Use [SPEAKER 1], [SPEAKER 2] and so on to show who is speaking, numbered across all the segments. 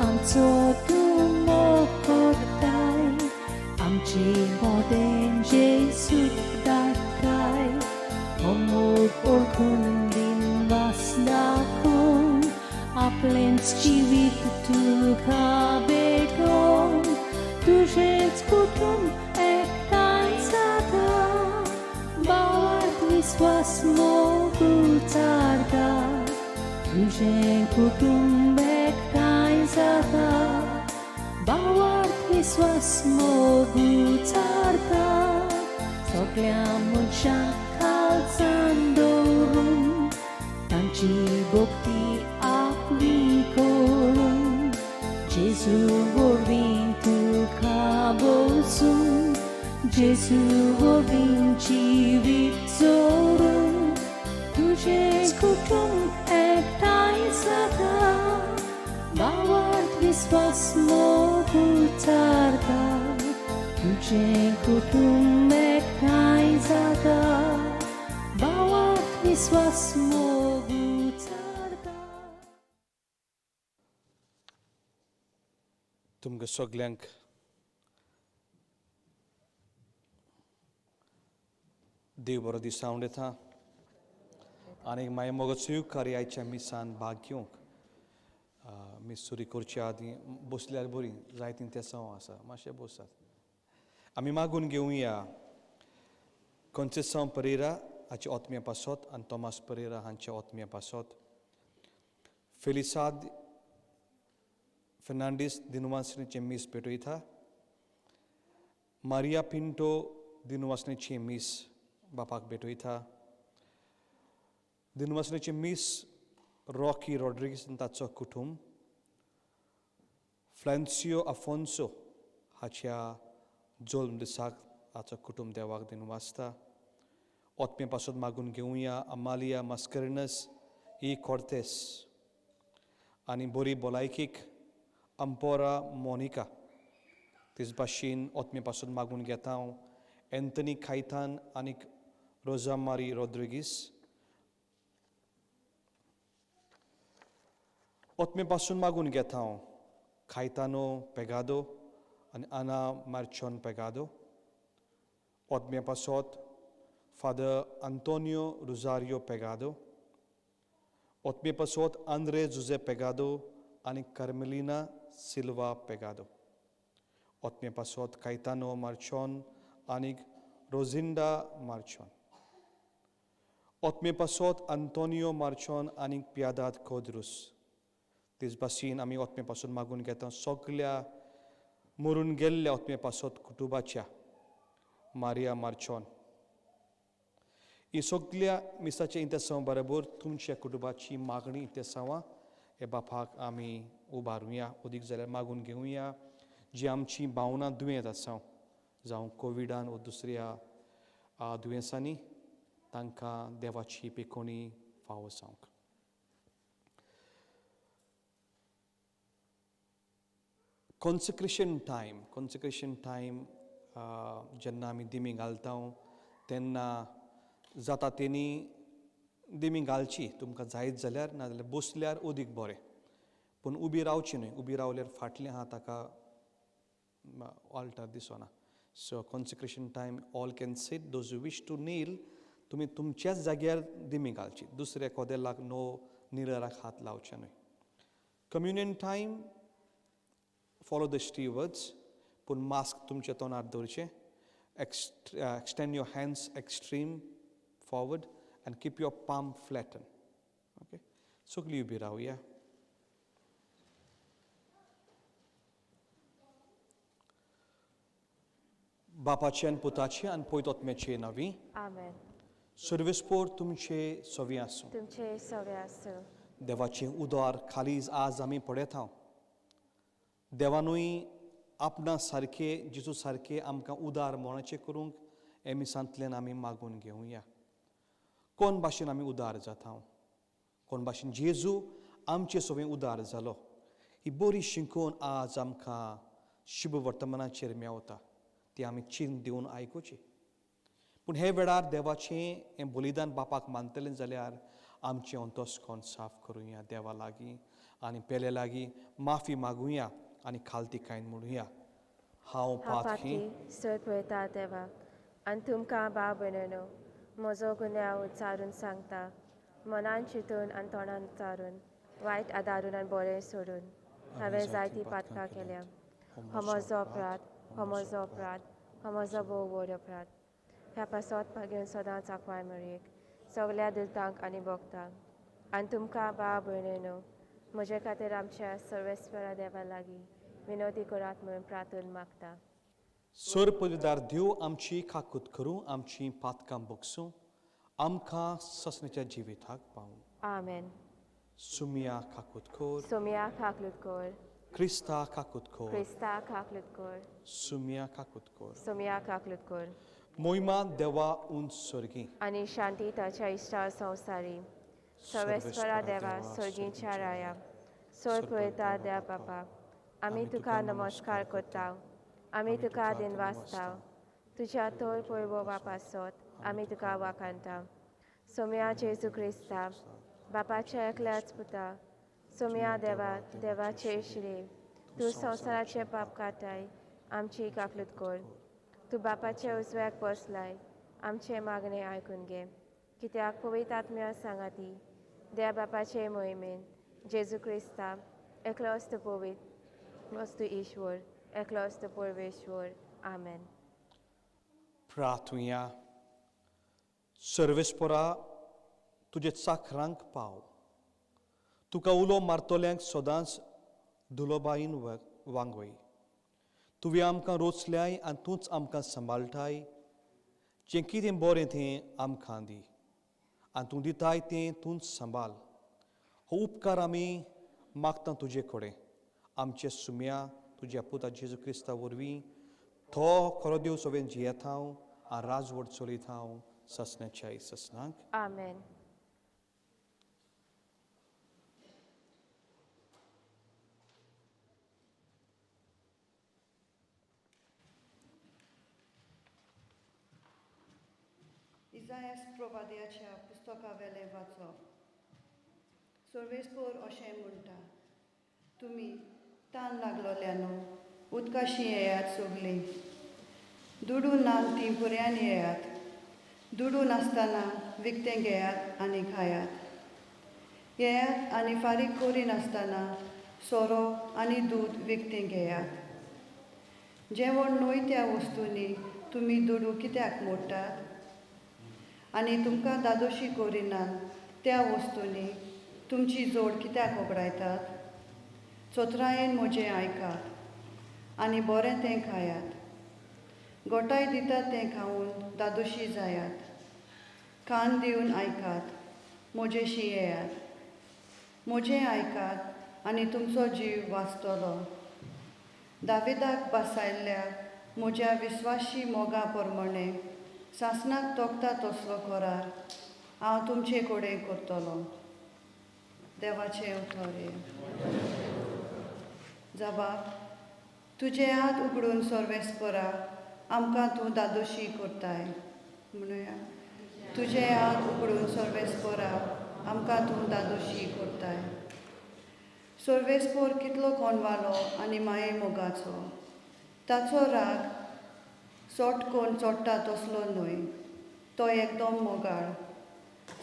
[SPEAKER 1] आमचो तूं मोकोताय आमची मोदें जेजू दाताय होमोग ओळखून दिन वास दाखोवन आपलेंच जिवीत तुका भेटोवन तुजेंच कुटुंब एकठांय जाता भावार्थ विस्वास मोग उचारता तुजें कुटुंब एकठांय जाता भावार्थ विस्वास मोग उचारता सगळ्या मनशांक खालचान दवरून तांची भक्ती आपली करून जेजू वरवीं तुका बसून जेजू वरवीं जिवीत जोडून तुजें कुटुंब एकठांय जाता भावार्थ विस्वास मोग उचारता तुजें कुटुंब एकठांय जाता भावार्थ विस्वास मोग उचारता.
[SPEAKER 2] तुमकां सगल्यांक देव बरो दीस जावं येता आनी मागीर मोगाचो कार्य आयच्या मिसान भाग घेवंक मीस सुरी करच्या आदीं बसल्यार बरी जाय तीं तें सव आसा मातशें बसात. आमी मागून घेवया कॉन्सेसांव परेरा हाचे आत्म्या पासत आनी तोमास परेरा हांच्या आत्म्या पासत फेलिसाद फर्नांडीस दिनवासनेचे मीस पेटयता मारिया पिंटो दिनवासनेचे मीस बापाक भेटयता दिनवासनेचे मीस रॉकी रॉड्रिगीस आनी ताचो कुटुंब फ्रांसियो आफोन्सो हाच्या जल्म दिसाक हाचो कुटुंब देवाक दिनवासता. आत्म्या पासत मागून घेवया अमालिया मास्करिनस ई कॉर्तेस आनी बरी भलायकीक अम्पोरा मोनिका तेच भाशेन आत्म्या पासून मागून घेता हांव एंथनी खायतान आनी रोजा मारी रॉड्रिगीस. आत्म्या पासून मागून घेता हांव खायतानो पेगादो आनी आना मार्चोन पेगादो. आत्म्या पासत फादर आंतोनियो रोजारियो पेगादो. आत्म्या पासत आंद्रे जुजे पेगादो आनी कार्मेलिना सिल्वा पेगादो. आत्म्या पासत कायतानो मार्चोन आनी रोजिंडा मार्चोन. आत्म्या पासत आंतोनियो मार्चोन आनी पियादाद कोद्रुस. तेच भाशेन आमी आत्म्या पासून मागून घेता सगल्या मरून गेल्ल्या आत्म्या पासत कुटुंबाच्या मारिया मार्चोन. ही सगल्या मिसाच्या इंतेसांव बरोबर तुमच्या कुटुंबाची मागणी इंतेसांवां हे बापाक आमी उबारुया उदीक जाल्यार मागून घेवया जी आमची भावना दुयेंत आसा जावं कोविडान वा दुसऱ्या दुयेंसांनी तांकां देवाची पिकोणी फावो जावंक. कॉन्सेक्रेशन टायम जेन्ना आमी दिमी घालता तेन्ना जाता तेणी दिमी घालची तुमकां जायत जाल्यार नाजाल्यार बसल्यार उदीक बरें पूण उबी रावची न्हय उबी रावल्यार फाटलें आहा ताका ऑल्टर दिसना. So consecration time all can sit those who wish to kneel तुमी तुमच्याच जाग्यार दिमी घालची दुसऱ्या कोदेलाक नो निराराक हात लावचे न्हय. Communion time follow the stewards पूण मास्क तुमच्या तोंडार दवरचें. Extend your hands extreme forward and keep your palm flattened. Okay? सगळीं उबी रावया. बापाचे आनी पुताचे आनी पवित्र आत्म्याचे नांवी.
[SPEAKER 3] आमेन.
[SPEAKER 2] सर्वेस्पोर तुमचे सोवी आसूं.
[SPEAKER 3] तुमचे सवे आसूं.
[SPEAKER 2] देवाचें उदार खालीज आज आमी पळयता. देवानूय आपणा सारके जेजू सारके आमकां उदार मोणाचें करूंक हे मिसांतल्यान आमी मागून घेवया. कोण भाशेन आमी उदार जाता कोण भाशेन जेजू आमचे सगळें उदार जालो ही बरी शिकून आज आमकां शुभ वर्तमानाचेर मेवता ती आमी चिंत दिवन आयकुची. पूण हे वेळार देवाचें हें बलिदान बापाक मानतलें जाल्यार आमचें अंतस्करण साफ करुया देवा लागीं आनी पेले लागीं माफी मागुया आनी खालती कांय म्हणुया. हांव पातकी
[SPEAKER 3] सर पळयता देवाक आनी तुमकां भाव भयणो म्हजो गुन्यांव उच्चारून सांगता. मनान चिंतून आनी तोंडान उच्चारून वायट आदारून आनी बरें सोडून हांवें जायतीं पातकां केल्या. हो म्हजो अपराध, हो म्हजो अपराध, हो म्हजो भोव व्हड अपराध. ह्या पासत घेवन सदांच आंकवाय मरयेक सगल्या दिलतांक आनी भोगतांक आनी तुमकां भाव भयणो म्हजे खातीर आमच्या सर्वेस्परा देवा लागीं विनोदी करात म्हणून प्रार्थून मागता.
[SPEAKER 2] सर पदवीदार देव आमची काकूत करूं, आमची पातकां बोगसूं, आमकां ससण्याच्या जिविताक पावूं.
[SPEAKER 3] आमेन.
[SPEAKER 2] सुमिया काकूत कोर,
[SPEAKER 3] सोम्या काकलूत कोर,
[SPEAKER 2] क्रिस्ता काकूत कोर,
[SPEAKER 3] क्रिस्ता काकलूत कोर,
[SPEAKER 2] सुमिया काकूत कोर.
[SPEAKER 3] सोम्या काकलूत कोर.
[SPEAKER 2] मोहिमा देवा उन सर्गी
[SPEAKER 3] आनी शांती ताच्या इश्टा संवसारी सर्वेस्परा देवा सर्गींच्या राया सोर पळयता देवा बापा आमी तुका नमस्कार करता. आमी तुका दिन वाचता. तुज्या तोर पळय वापासत आमी तुका वाखाणटा. सोम्या जेजू क्रिस्ता बापाच्या एकल्याच पुता सोम्या देवा देवाचे इश्रे तूं संवसाराचे पाप काटाय आमची काकलूत कोर. तूं बापाचे उजव्याक बसलाय आमचे मागणे आयकून घे. कित्याक पवित्र आत्म्या सांगाती देवा बापाचे मोहिमेन जेजू क्रिस्ता एकलो असतो पवित्र वस्तू ईश्वर एकलो असतो परमेश्वर. आमेन.
[SPEAKER 2] प्रार्थुया. सर्वेस्परा तुजे चाकरांक पाव. तुका उलो मारतल्यांक सदांच दुलोबाईन वांगवय. तुवें आमकां रोचल्याय आनी तूंच आमकां सांबाळटाय. जें कितें बरें तें आमकां दी आनी तूं दिताय तें तूंच सांबाळ. हो उपकार आमी मागता तुजे कडेन. आमचे सुम्या तुज्या पुता जेजू क्रिस्ता वरवीं तो खरो देव सगळें जियेत हांव आनी राजवट चलयत हांव ससण्याच्या ससनाक.
[SPEAKER 3] आमेन.
[SPEAKER 4] इजायास प्रवाद्याच्या पुस्तकावेलें वाचप. सर्वेस्पोर अशें म्हणटा, तुमी तान लागलोल्यानो उदकाशी येयात सोगलीं. दुडू नान तीं पुऱ्यान येयात. दुडू नासतना विकतें घेयात आनी खायात. येयात आनी फारीक कोरी नासतना सोरो आनी दूद विकतें घेयात. जेवण न्हय त्या वस्तूंनी तुमी दुडू कित्याक मोडटात? आनी तुमकां दादोशी कोरिनान त्या वस्तूंनी तुमची जोड कित्याक वगडायतात? चोत्रायेन म्हजें आयकात आनी बरें तें खायात. गोठाय दितात तें खावन दादोशी जायात. कान दिवन आयकात, म्हजेशी येयात. म्हजें आयकात आनी तुमचो जीव वाचतलो. दाविदाक बासायल्ल्या म्हज्या विस्वाशी मोगा प्रमाणें सासणाक तोखता तसलो करार हांव तुमचे कडेन करतलों. देवाचें उतर. जबाब. तुजे हात उगडून सर्वेस्परा आमकां तूं दादोशी करताय. म्हणुया. तुजे हात उगडून सर्वेस्परा आमकां तूं दादोशी करताय. सर्वेस्पोर कितलो कोणवालो आनी माये मोगाचो. ताचो राग सोट कोण चोडटा तसलो न्हय. तो एकदम मोगाळ.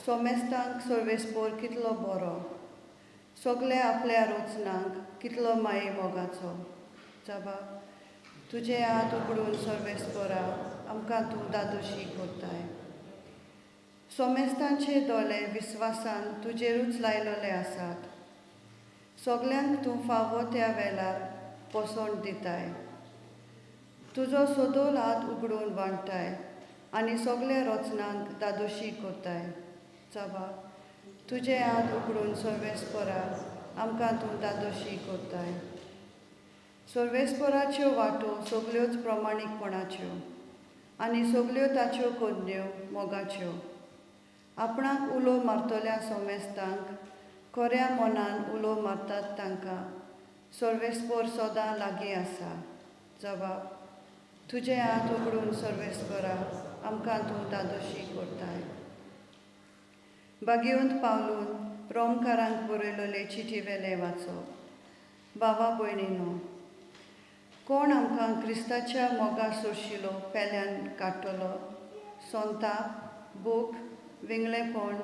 [SPEAKER 4] सोमेस्तांक सर्वेस्पोर कितलो बरो. सगल्या आपल्या रोचनांक कितलो माये मोगाचो. जबाब. तुजे हात उगडून सर्वेस्परा आमकां तूं दादोशी करताय. सोमेस्तांचे दोळे विस्वासान तुजेरूच लायलोले आसात. सगल्यांक तूं फावो त्या वेळार पोसोन दिताय. तुजो सोदोल हात उगडून वांडटाय आनी सगल्या रोचनांक दादोशी करताय. जबाब. तुजे हात उगडून सर्वेस्परा आमकां तूं दादोशी करताय. सर्वेस्पराच्यो वाटो सगल्योच प्रमाणीकपणाच्यो आनी सगल्यो ताच्यो कोन्यो मोगाच्यो. आपणाक उलो मारतल्या सोमेस्तांक खऱ्या मनान उलो मारतात तांकां सर्वेस्पोर सदां लागीं आसा. जबाब. तुजे हात उगडून सर्वेस्परा आमकां तूं दादोशी करताय. बागेवंत पावलून रोमकारांक बरयलेले चिटी वेले वाचप. बाबा भयणीनो, कोण आमकां क्रिस्ताच्या मोगा सोडशिलो पेल्यान काडटलो? संताप, भूक, विंगलेपण,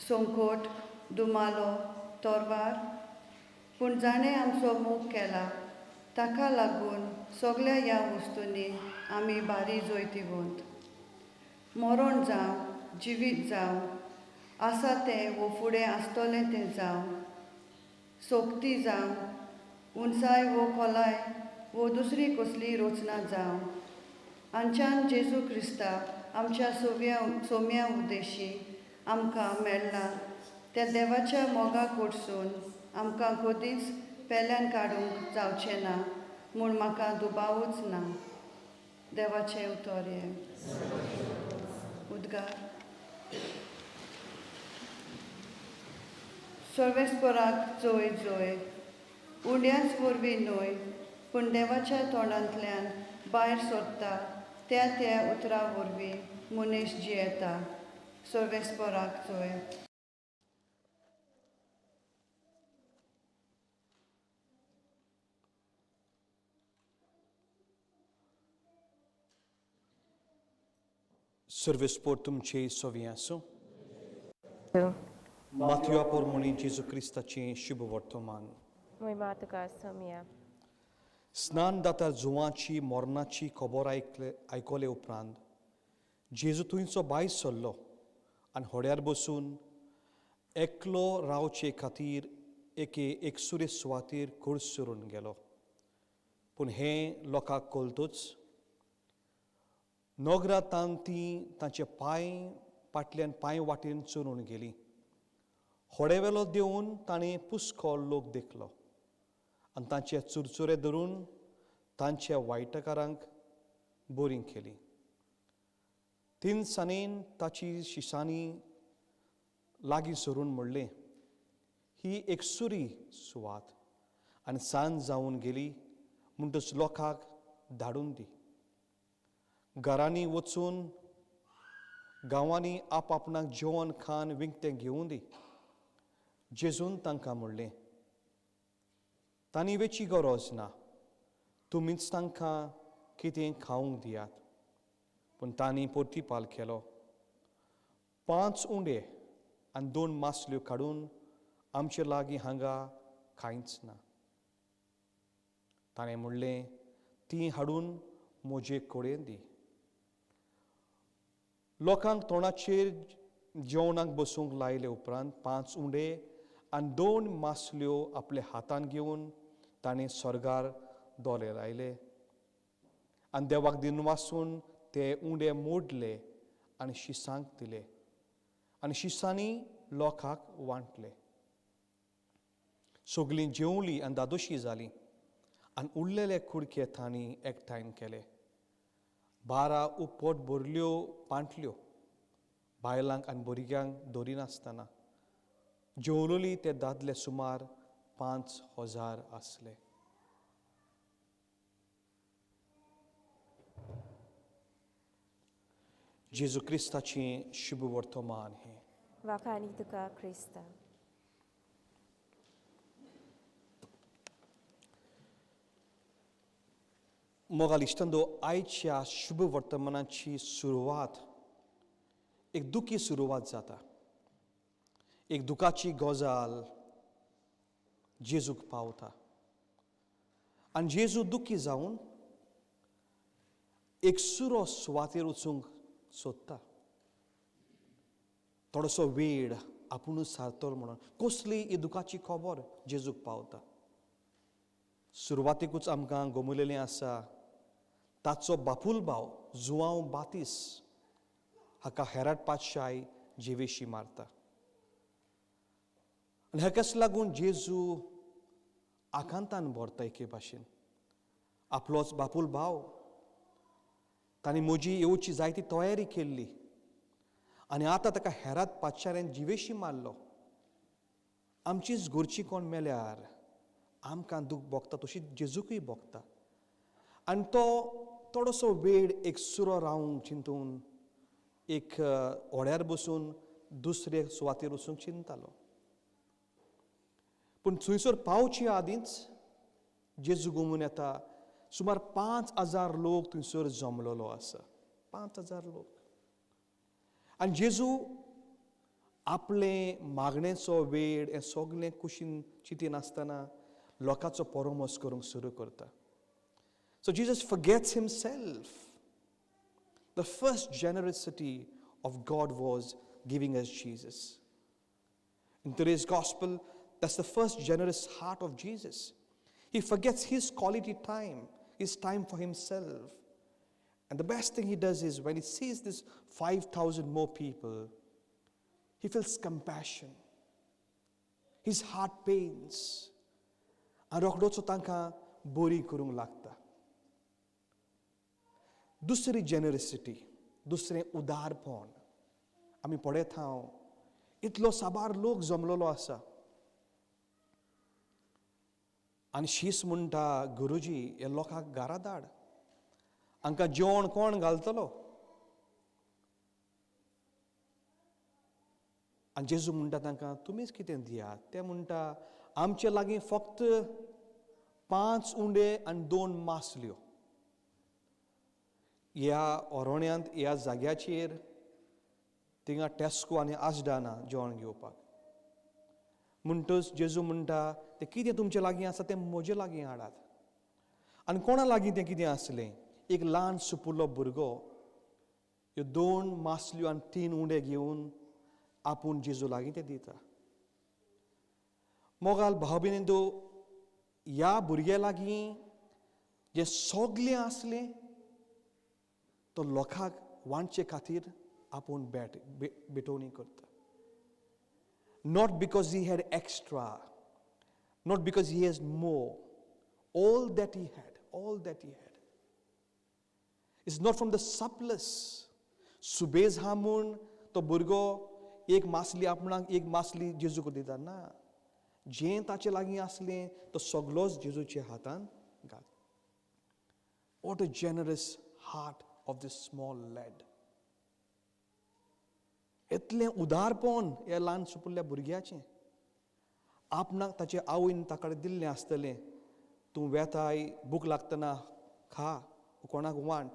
[SPEAKER 4] संकोट, दुमालो, तोरवार? पूण जाणें आमचो मोग केला, ताका लागून सगळ्या ह्या वस्तूंनी आमी बारी जोयतीवंत. मरण जावं, जिवीत जावं, आसा तें वो फुडें आसतलें तें जावं, सोक्ती जावं, उंचाय वो खोलाय वो दुसरी कसली रचना जावं, हांच्यान जेजू क्रिस्ता आमच्या सोम्या उद्देशी आमकां मेळ्ळा त्या देवाच्या मोगा कडसून आमकां कधीच पेल्यान काडूंक जावचें ना म्हूण म्हाका दुबावूच ना. देवाचें उतर हें. उद्गार. सर्वेस्पराक जोय जोय, उंड्याच वरवीं न्हय पूण देवाच्या तोंडांतल्यान भायर सरता त्या उतरा वरवीं मनीस जियेता. सर्वेस्पराक जोय.
[SPEAKER 2] Servespor तुमचे सोवी आसूं. Matthew pormoni Jesu Christaचे शुभ वर्तमान.
[SPEAKER 3] Mój matka Somia.
[SPEAKER 2] स्नानदाता जुवांची मरणाची खबर आयकले उपरांत जेजू थंयचो भायर सरलो आनी होड्यार बसून एकलो रावचे खातीर एके एकसुरे सुवातेर कूड सुरून गेलो. पूण हें लोकांक कळटूच नोगरांत ती तांचे फाटल्यान पांय वाटेन चोरून गेली. होडेवेलो देवन ताणें पुस्को लोक देखलो आनी तांचे चुरचुरे धरून तांच्या वायटकारांक बोरीं केली. तिनसांजेन ताची शिसांनी लागीं सरून म्हणलें, ही एकसुरी सुवात आनी सांज जावन गेली म्हणटच लोकांक धाडून दी. घरांनी वचून गांवांनी आपणाक जेवण खाण विकतें घेवून दी. जेजून तांकां म्हणलें, तांणी वेची गरज ना, तुमीच तांकां कितें खावंक दियात. पूण तांणी प्रतिपाल केलो, 5 उंडे आनी 2 मासल्यो काडून आमचे लागीं हांगा कांयच ना. ताणें म्हणलें, ती हाडून म्हजे कडेन दी. लोकांक तोंडाचेर जेवणाक बसूंक लायले उपरांत 5 उंडे आनी 2 मासल्यो आपल्या हातान घेवन ताणें स्वर्गार दोळे लायले आनी देवाक दिनवासून ते उंडे मोडले आनी शिसांक दिले आनी शिसांनी लोकांक वांटले. सगळीं जेवलीं आनी दादोशी जालीं आनी उरलेले कुडके तांणी एकठांय केले. 12 उपट भरल्यो पांटल्यो बायलांक आनी भुरग्यांक धरिनासतना. जेवलोली ते दादले सुमार 5,000 आसले. जेजू क्रिस्ताचें शुभ वर्तमान हें.
[SPEAKER 3] Wakani tuka Krista.
[SPEAKER 2] मोगाल इश्टंदो, आयच्या शुभ वर्तमानाची सुरवात एक दुखी सुरवात जाता. एक दुखाची गजाल जेजूक पावता आनी जेजू दुखी जावन एक सुरो सुवातेर वचूंक सोदता. थोडोसो वेळ आपुणूच सारतलो म्हणून कसली ही दुखाची खबर जेजूक पावता. सुरवातेकूच आमकां गमयलेलें आसा, ताचो बापूल भाव जुआंव बातीस हाका हेराड पातशाय जिवेशी मारता. आनी हेकाच लागून जेजू आकांतान भरता एके भाशेन. आपलोच बापूल भाव तांणी म्हजी येवची जायती तयारी केल्ली आनी आतां ताका हेराद पातशाऱ्यान जिवेशी मारलो. आमचीच घरची कोण मेल्यार आमकां दूख भोगता तशीच जेजूकय भोगता. आनी तो थोडोसो वेळ एक सुरो रावंक चिंतून एक व्हड्यार बसून दुसरे सुवातेर वचूंक चिंततालो. पूण थंयसर पावचे आदींच जेजू घुमून येता. सुमार 5,000 लोक थंयसर जमलेलो आसा. 5,000 लोक. आनी जेजू आपले मागणेचो वेळ हें सगळें कुशीन चिंतीन आसतना लोकांचो परमोस करूंक सुरू करता. So Jesus forgets himself. The first generosity of God was giving us Jesus. In today's gospel, that's the first generous heart of Jesus. He forgets his quality time, his time for himself. And the best thing he does is when he sees this 5,000 more people, he feels compassion. His heart pains. And रोखडोच तांकां बरी करूंक लागता. दुसरी generosity, दुसरें उदारपण आमी पळयत हांव इतलो साबार लोक जमलेलो आसा. आनी शीस म्हणटा गुरुजी हे लोकांक घरा धाड. हांकां जेवण कोण घालतलो? आनी जेजू म्हणटा तांकां तुमीच कितें दियात. ते म्हणटा आमचे लागीं फक्त 5 उंडे आनी 2 मासल्यो. ह्या ओरोण्यांत ह्या जाग्याचेर थिंगा टेस्को आनी आसडा ना जेवण घेवपाक. म्हणटच जेजू म्हणटा तें कितें तुमचे लागीं आसा तें म्हजे लागीं हाडात. आनी कोणा लागीं तें कितें आसलें? एक ल्हान सुपुल्लो भुरगो ह्यो 2 मासल्यो आनी 3 उंडे घेवन आपूण जेजू लागीं तें दिता. मोगाल भाव भयणींनो, ह्या भुरग्या लागीं जें सगळें आसलें तो लोकांक वांटचे खातीर आपूण भेटवणी करता. Not because he had extra, not because he has more. All that he had. It's not from the surplus. सुबेज हा म्हूण तो भुरगो एक मासली आपणाक एक मासली जेजूक दिता ना. जें ताचे लागीं आसलें तो सगळोच जेजूच्या हातान घाल. What a generous heart of this small lad. इतलें उदारपण ह्या ल्हान सुपुल्ल्या भुरग्याचें. आपणाक ताचे आवयन ताकडे दिल्लें आसतलें. तूं वेताय भूक लागतना खा, कोणाक वांट.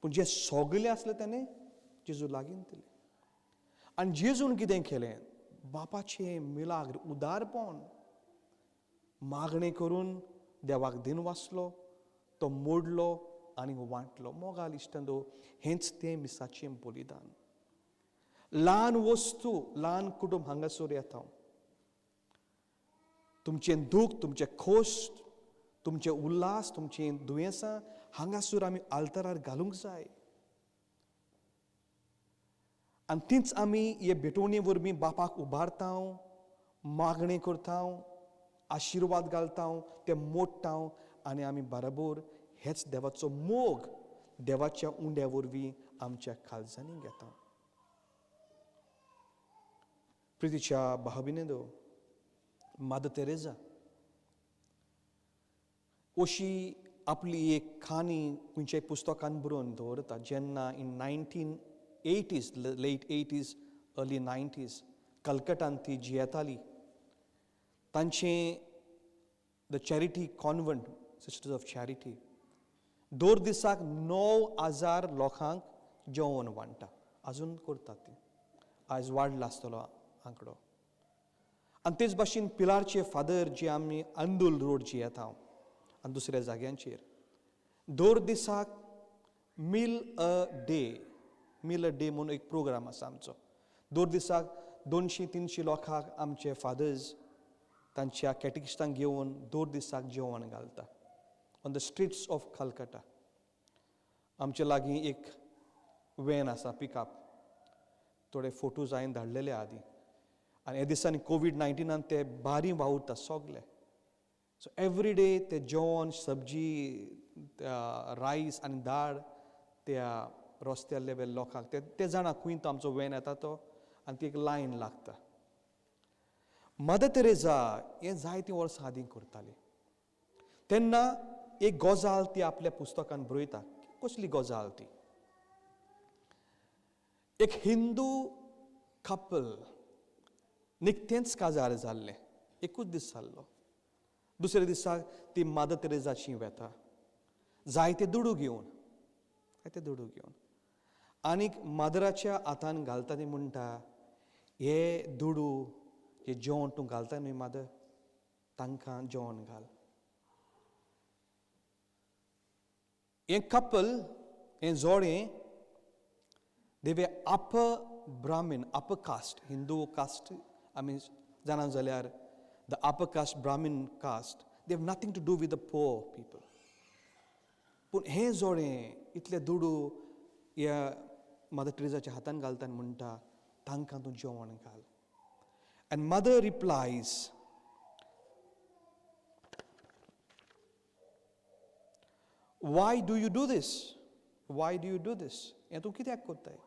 [SPEAKER 2] पूण जें सगळें आसलें ताणें जेजू लागीं दिलें. आनी जेजून कितें केलें? बापाचें मिलाग्र उदारपण मागणें करून देवाक दिन वाचलो, तो मोडलो आनी वांटलो. मोगाल इश्टांनो, हेंच तें मिसाचें बलिदान. ल्हान वस्तू, ल्हान कुटूंब हांगासर येता. तुमचें दूख, तुमचें खोश, तुमचें उल्हास, तुमचीं दुयेंसां हांगासर आमी आल्तारार घालूंक जाय. आनी तीच आमी हे भेटवणी वरवीं बापाक उबारता, मागणें करता, आशिर्वाद घालता, ते मोडटा आनी आमी बरोबर हेच देवाचो मोग देवाच्या उंड्या वरवीं आमच्या काळजांनी घेता. प्रितीच्या भाव भयणींनो, मादर तेरेसा अशी आपली एक खाणी खंयच्याय पुस्तकान बरोवन दवरता. जेन्ना in 1980s, late 80s, early 90s कलकत्तान ती जियेताली. तांचें the charity convent, sisters of charity, दर दिसाक 9,000 लोकांक जेवण वांटा. आजून करतात ती. आयज वाडला आसतलो आंकडो. आनी तेच भाशेन पिलारचे फादर जे आमी अंदूल रोड जियेता आनी दुसऱ्या जाग्यांचेर दर दिसाक मील अ डे म्हणून एक प्रोग्राम आसा आमचो. दर दिसाक 200-300 लोकांक आमचे फादर्स तांच्या कॅटेकिस्टांक घेवन दर दिसाक जेवण घालता on the streets of Calcutta. आमचे लागीं एक वॅन आसा, पिकअप. थोडे फोटोज हांवें धाडलेले आदी. आनी ह्या दिसांनी कोविड-19 ते बारी वावुरता सगळे. सो एवरी डे ते जेवण, सब्जी, रायस आनी दाळ त्या रस्त्यार लोकांक ते जाणा खंय तो आमचो वॅन येता तो आनी ती एक लायन लागता. मदर तेरेसा हें जायतीं वर्सां आदीं करताली. तेन्ना एक गजाल ती आपल्या पुस्तकान बरयता. कसली गजाल ती? एक हिंदू कपल निकतेंच काजार जाल्लें. एकूच दीस जाल्लो. दुसऱ्या दिसाक ती मादर तेरेजाची वेता जायते दुडू घेवन आनीक मादराच्या हातान घालता ती म्हणटा, हे दुडू जे जेवण तूं घालता न्ही मादर, तांकां जेवण घाल. हे कपल, हे जोडें, they were upper Brahmin, upper caste, Hindu caste आमी जाणा जाल्यार the upper caste Brahmin caste, they have nothing to do with the poor people. पूण हे जोडें इतले दुडू ह्या मदर टेरेजाच्या हातान घालता आनी म्हणटा, तांकां तूं जेवण घाल. And mother replies, why do you do this? Why do you do this? हें तूं कित्याक कोत्ताय?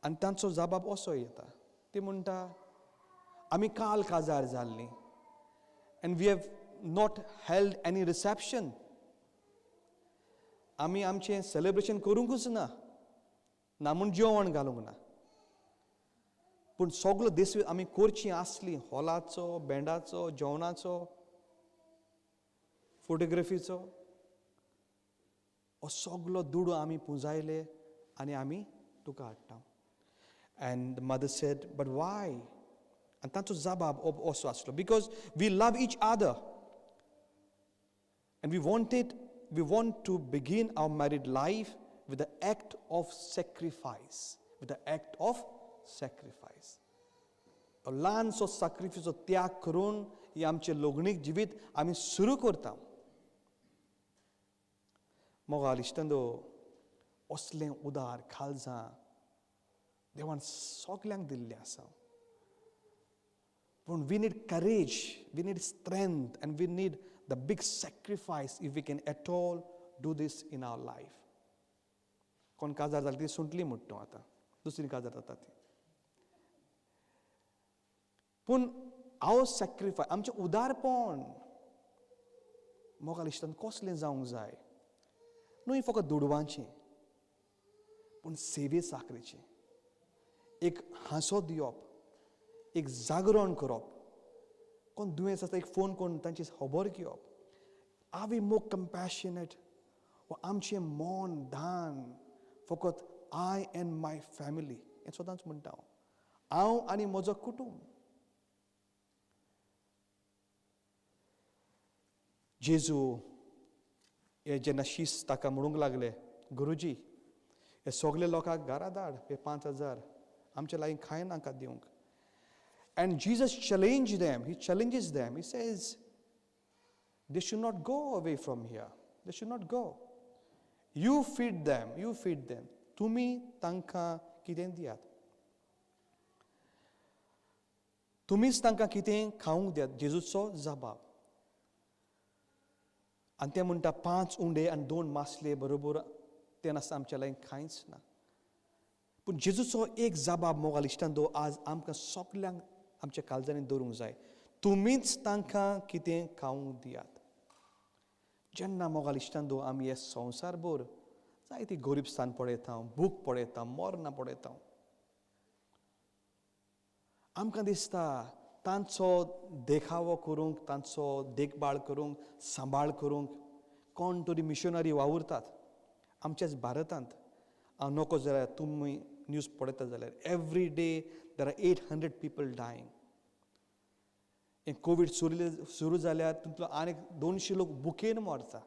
[SPEAKER 2] आनी तांचो जबाब असो येता. ती म्हणटा, आमी काल काजार जाल्लीं and we have not held any reception. आमी आमचें सेलिब्रेशन करूंकूच ना म्हूण जेवण घालूंक ना. पूण सगळो दीस आमी करचीं आसलीं, हॉलाचो, बँडाचो, जेवणाचो, फोटोग्राफीचो, हो सगळो दुडू आमी पुंजायले आनी आमी तुका हाडटा. And the mother said, but why? आनी तांचो जबाब असो आसलो, because we love each other and we want to begin our married life with the act of sacrifice. With the act of sacrifice. ल्हानसो सॅक्रिफायसो त्याग करून ही आमचें लग्नीक जिवीत आमी सुरू करता. मोगाल इश्टंदो, असलें उदार खालजां देवान सगल्यांक दिल्लें आसा. पूण we need courage, we need strength, and we need the big sacrifice if we can at all do this in our life. कोण काजार जाली ती सुंटली म्हणटा आतां, दुसरी काजार जाता ती. पूण हांव सॅक्रिफायस, आमचें उदारपण मोगाल इश्टान कसलें जावंक जाय? न्हय फकत दुडवांचें, पूण सेवे साकरेचें. एक हांसो दिवप, एक जागरण करप, कोण दुयेंस आसता एक फोन करून तांची खबर घेवप. Are we more compassionate? वा आमचें मन धान फकत आय एंड माय फॅमिली हें सदांच म्हणटा हांव आनी म्हजो कुटूंब. जेजू हे जेन्ना शीस ताका म्हणूंक लागले, गुरुजी हे सगळे लोकांक घरा धाड, हे 5,000 आमच्या लागीं कांय नाका दिवंक. And Jesus challenges them. He says, they should not go away from here. They should not go. You feed them. तुमी तांकां कितें दियात. तुमीच तांकां कितें खावंक दियात. जेजूचो जबाब. आनी ते म्हणटा 5 उंडे आनी 2 मासले बरोबर ते नासता आमच्या लागीं कांयच ना. पूण जेजूचो एक जबाब मोगाल इश्टांदो आज आमकां सगल्यांक आमच्या काळजांनी दवरूंक जाय. तुमीच तांकां कितें खावंक दियात. जेन्ना मोगाल इश्टांदो आमी हे संवसारभर जायती गरीबस्थान पळयता, भूक पळयता, मरणां पळयता, आमकां दिसता तांचो देखावो करूंक, तांचो देखभाळ करूंक, सांबाळ करूंक कोण तरी मिशनरी वावुरतात. आमच्याच भारतांत हांव नोको जाल्यार तुमी न्यूज पळयता जाल्यार every day there are 800 people dying. हें कोवीड सुरू जाल्यार तितूंतलो आनीक 200 लोक भुकेन मरता.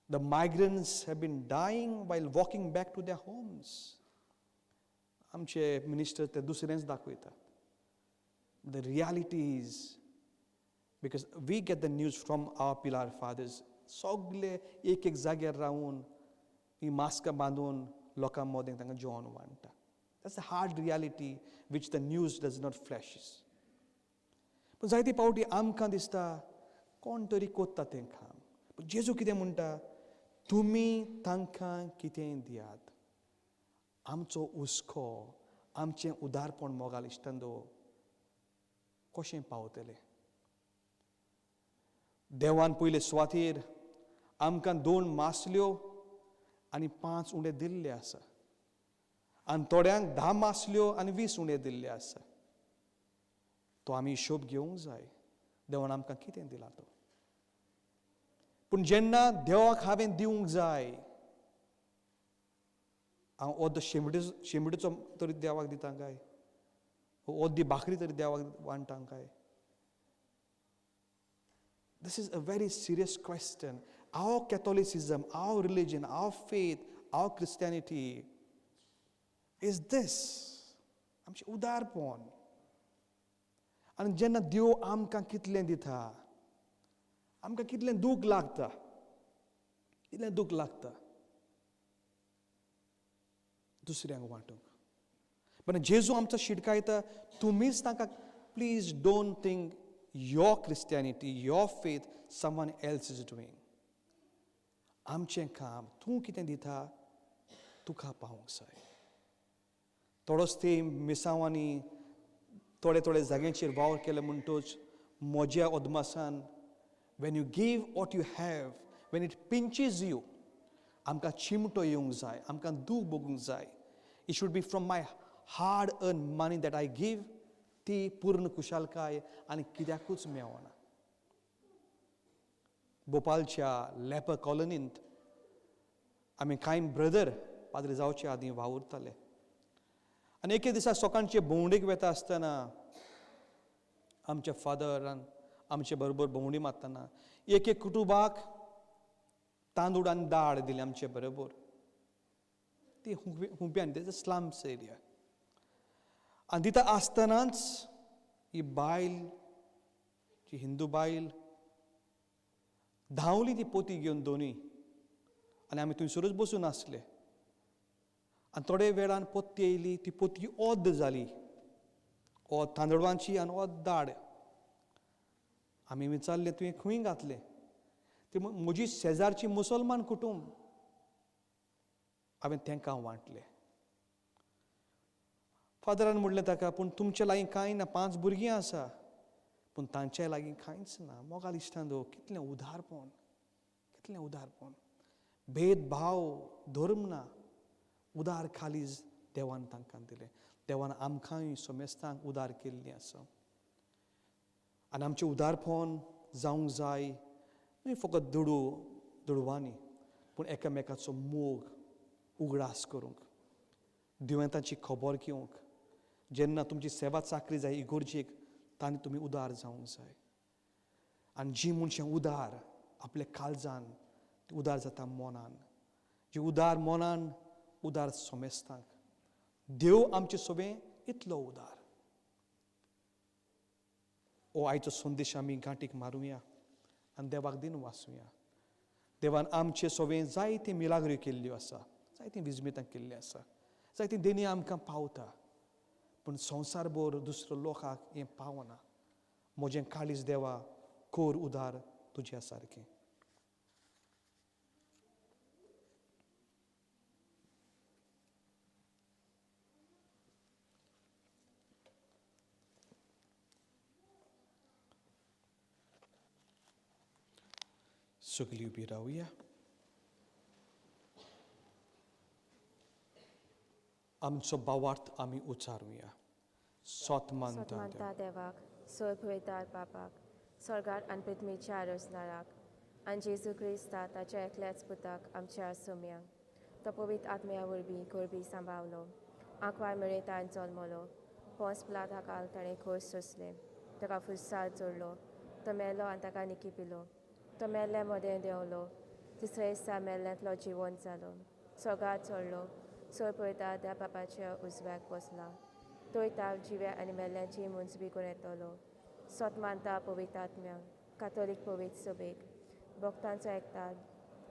[SPEAKER 2] The migrants have been dying while walking back to their homes. आमचे मिनिस्टर ते दुसरेंच दाखयता. The reality is, because we get the news from our Pillar fathers, सगळे एक जाग्यार रावून ही मास्कां बांदून लोकां मदें तांकां जेवण वांट्टा. That's the hard reality which the news does not flashes. पूण जायती पावटी आमकां दिसता कोण तरी कोत्ता तें काम. पूण जेजू कितें म्हणटा, तुमी तांकां कितें दियात. आमचो हुस्को, आमचें उदारपण मोगाल इश्टांदो कशें पावतलें. देवान पयले सुवातेर आमकां 2 मासल्यो आनी 5 उंडे दिल्ले आसा. आनी थोड्यांक 10 मासल्यो आनी 20 उंडे दिल्ले आसा. तो आमी हिशोब घेवंक जाय देवान आमकां कितें दिलां तो. पूण जेन्ना देवाक हांवें दिवंक जाय, हांव अर्द शेंबडेचो तरी देवाक दिता काय, अर्दी भाकरी तरी देवाक वांटा काय? This is a very serious question. Our Catholicism, our religion, our faith, our Christianity is this. आमचें उदारपण. आनी जेन्ना देव आमकां कितलें दिता, आमकां कितलें दूख लागता, कितलें दूख लागता दुसऱ्यांक वांटूंक. पण जेजू आमचो शिडकायता, तुमीच ताका please don't think your Christianity, your faith, someone else is doing. आमचें काम तूं कितें दिता तुका पावूंक जाय. थोडोच ते मिसांवांनी थोडे थोडे जाग्यांचेर वावर केले म्हणटच म्हज्या अदमासान when you give what you have, when it pinches you, आमकां चिमटो येवंक जाय, आमकां दूख भोगूंक जाय. It should be from my hard earned money that I give. ती पूर्ण कुशालकाय आनी कित्याकूच मेळना. भोपालच्या लेपर कॉलनींत आमी कांय ब्रदर पाद्री जावचे आदीं वावुरताले. आनी एके दिसा सकाळचे भोंवडेक वता आसतना आमच्या फादरान आमचे बरोबर भोंवडी मारतना एक एक कुटुंबाक तांदूळ आनी दाळ दिली आमचे बरोबर. ती हुंप्यान तेज स्लम्स एरिया. आनी दिता आसतनाच ही बायल, जी हिंदू बायल धांवली ती पोती घेवन दोनी. आनी आमी थंयसरूच बसून आसले. आनी थोडे वेळान पोती येयली, ती पोती ओद्द जाली, ओद तांदळांची आनी ओद दाळ. आमी विचारलें तुवें खंय घातलें? ती म्हजी शेजारची मुसलमान कुटुंब. हांवें तांकां वांटलें. फादरान म्हणलें ताका, पूण तुमचे लागीं कांय ना, 5 भुरगीं आसा, पूण तांचे लागीं कांयच ना. मोगाल इश्टांदो, कितलें उदारपण, कितलें उदारपण. भेदभाव धर्म ना, उदार खालीज देवान तांकां दिलें. देवान आमकांय सोमेस्तांक उदार केल्लीं आसा. आनी आमचें उदारपण जावंक जाय न्हय फकत दुडवांनी, पूण एकामेकाचो मोग उगडास करूंक, दुयेंतांची खबर घेवंक. जेन्ना तुमची सेवा चाकरी जाय इगोर्जेक, तांणी तुमी उदार जावंक जाय. आनी जी मनशां उदार आपल्या काळजान, ती उदार जाता मनान. जी उदार मनान, उदार सोमेस्तांक. देव आमचे सोबें इतलो उदार. हो आयचो संदेश आमी गांठीक मारुया आनी देवाक दिन वाचुया. देवान आमचे सोबें जायते मिलाग्री केल्ल्यो आसा, जायतीं विजमेतां केल्लीं आसा, जायतीं देणी आमकां पावता. पूण संवसारभर दुसरो लोकांक हें पावना. म्हजें काळीज देवा कोर उदार तुज्या सारकें. सगळीं उबी रावया. आमचो भावार्थ आमी उच्चारुया.
[SPEAKER 3] सोतमानता देवाक, सोय पळयतात बापाक, स्वर्गात आनी पृथ्वीच्या रचणाराक, आनी जेजू क्रिस्ता ताच्या एकल्याच पुताक आमच्या सोम्यांक, तो पवित्र आत्म्या वरवीं गोरबी सांबाळलो, आंकवार मेळ्ळे ताण जल्मलो, पोंस पिलात हाकाल ताणें खोस सोंसलें, ताका फुसार जोडलो, तो मेलो आनी ताका निकिपिलो, तो मेल्ल्या मदें देंवलो, तिसऱ्या दिसा मेल्ल्यांतलो जिवंत जालो, स्वर्गात चडलो, सोय पळयता त्या बापाच्या उजव्याक बसला, तोय ताक जिव्या आनी मेल्ल्यांची मुंजबी करून येतलो. सोत मानता पवित्र आत्म्यांक, कातोलीक पवित्र सभेक, भक्तांचो एकतात,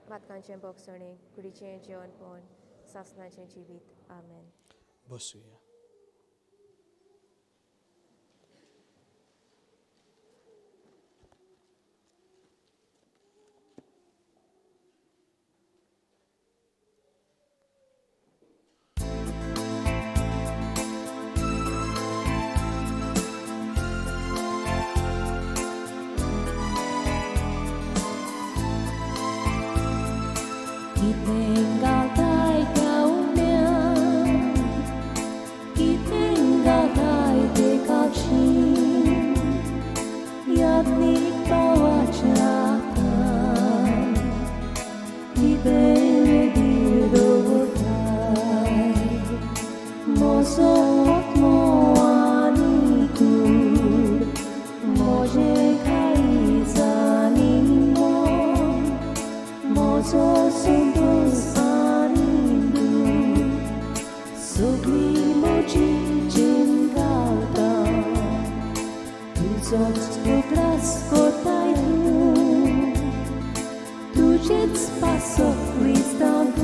[SPEAKER 3] पातकांचें भोगसणें, कुडीचें जेवणपण, सासणाचें जिवीत. आमेन.
[SPEAKER 2] बसूया.
[SPEAKER 1] Kitenggal tai te kachi तुझोच उगडास कोताय तुझेच पासो क्रिस्तांव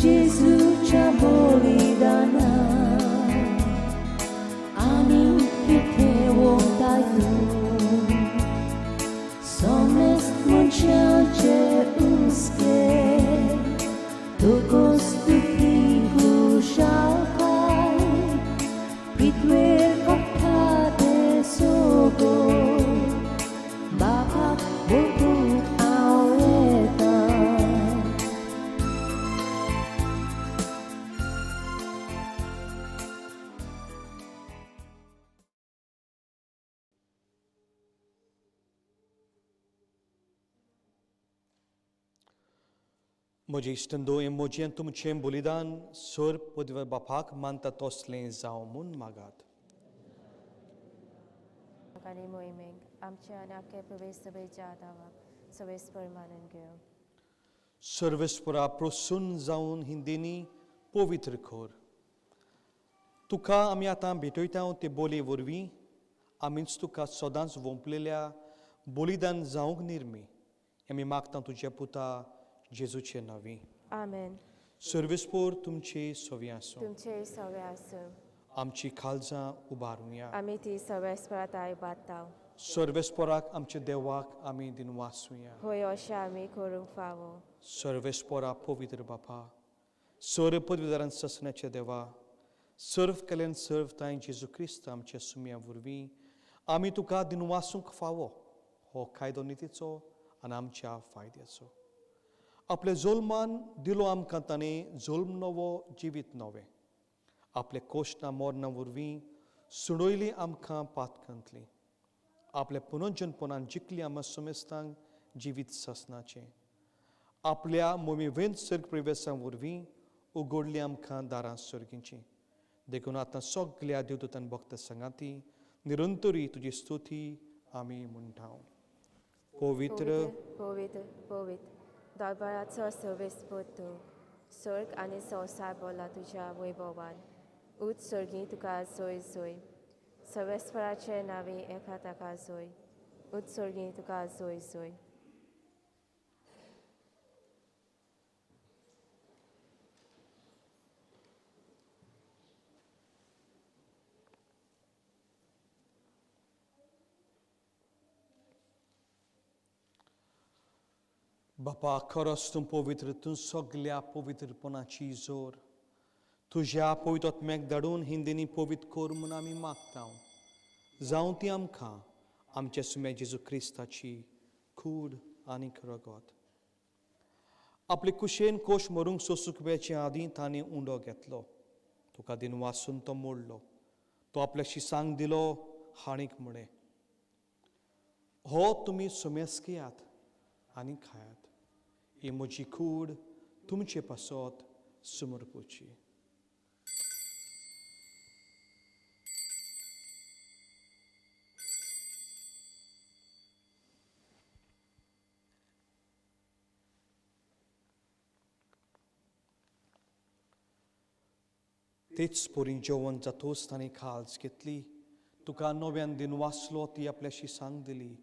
[SPEAKER 1] जेजूच्या बलिदाना आनी कितें वोंगताय सोमेस्त मनशांचे उस्के तुकोस तुकी कुशालकाय पृथ्वीर कोठाते सोगो बापाक बोगूक हांव येतां
[SPEAKER 2] म्हजे इश्टंदो हे म्हजें तुमचें बलिदान सर पदवे बापाक मानता तसलें जावं म्हूण मागात
[SPEAKER 3] आनी मोहिमेक आमचे आनी आख्खे प्रवेश सभेच्या आदाराक सवेस्पर मानून घेव
[SPEAKER 2] सर्वेस्परा प्रसन्न जावन हिंदीनी पवित्र खोर तुका आमी आतां भेटयता ते बोले वरवीं आमीच तुका सदांच वोंपलेल्या बलिदान जावंक निर्मी आमी मागता तुज्या पुता जेजूचे नांवी
[SPEAKER 3] आमेन
[SPEAKER 2] सर्वेस्पोर तुमचे सवी आसूं
[SPEAKER 3] तुमचे सवे आसूं
[SPEAKER 2] आमची काळजां उबारुया
[SPEAKER 3] आमी ती सवेस्पराताय बाताव
[SPEAKER 2] सर्वेस्पोराक आमच्या देवाक आमी दिनवासुया
[SPEAKER 3] होय अशें आमी करूंक फावो
[SPEAKER 2] सर्वेस्पोरा पवित्र बापा सर्व पदवीदारान ससण्याचे देवा सर्व केल्यान सर्व ताई जेजू क्रिस्त आमच्या सुम्या वरवीं आमी तुका दिनवासूंक फावो हो कायदो नितीचो आनी आमच्या फायद्याचो आपले जोल्मान दिलो आमकां ताणें जोल्म नवो जिवीत नवें आपले कोश्टां मोरना वरवीं सुडोयली आमकां पातकांतली आपल्या पुनर्जन्मपणान जिखली आमकां समेस्तांक जिवीत ससनाचें आपल्या मोमीवेन सर्ग प्रवेशां वरवीं उगडली आमकां दारां सर्गींची देखून आतां सगल्या देवदूतान भक्त संगाती निरंतरी तुजी स्तुती आमी म्हणटा पवित्र
[SPEAKER 3] पवित्र पवित्र दरबाराचो सवेस्पर तूं सर्ग आनी संवसार बोला तुज्या वैभवान उच सर्गी तुका जोय जोय सवेस्पराचे नांवी एका ताका जोय उच सर्गी तुका जोय जोय
[SPEAKER 2] बापा खरोच तूं पवित्र तूं सगल्या पवित्रपणाची जोर तुज्या पवित्रात्म्याक धाडून हिंदीनी पवित्र कोर म्हूण आमी मागता जावं ती आमकां आमच्या सुम्या जेजू क्रिस्ताची कूड आनी रगत आपले कुशेन कोश मरूंक सोंसुकब्याचे आदीं ताणें उंडो घेतलो तुका दिन वासून तो मोडलो तो आपल्याशी सांग दिलो हाणीक म्हणे हो तुमी सुमेस घेयात आनी खायात ही म्हजी कूड तुमचे पासत समर्पूची तेच पोरी जेवण जातोच ताणें खालच घेतली तुका नव्यान दिन वाचलो ती आपल्याशी सांग दिली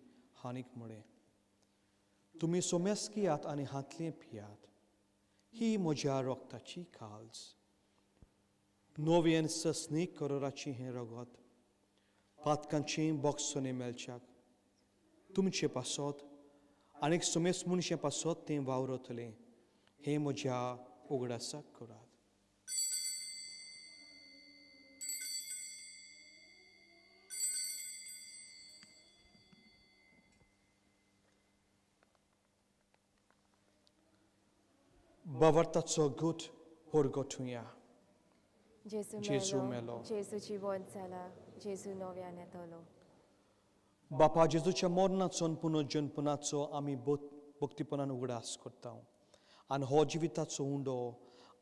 [SPEAKER 2] हानीक म्हणे तुमी सोम्यास घेयात आनी हातलें पियात ही म्हज्या रोगताची काळज नव्यान ससनीक करोराची हें रगत पातकांचें बॉक्सोने मेलच्याक तुमचे पासत आनीक सोमेस मनशे पासत तें वावरतलें हें म्हज्या उगडासाक करात Bavartaco gut porgotunia.
[SPEAKER 3] Jesu melo. Jesuची वंत जाला जेजू नव्यान येतलो
[SPEAKER 2] बापा जेजूच्या मरणाचो आनी पुनर्जन्मपणाचो आमी भक्तीपणान उगडास करता आनी हो जिविताचो उंडो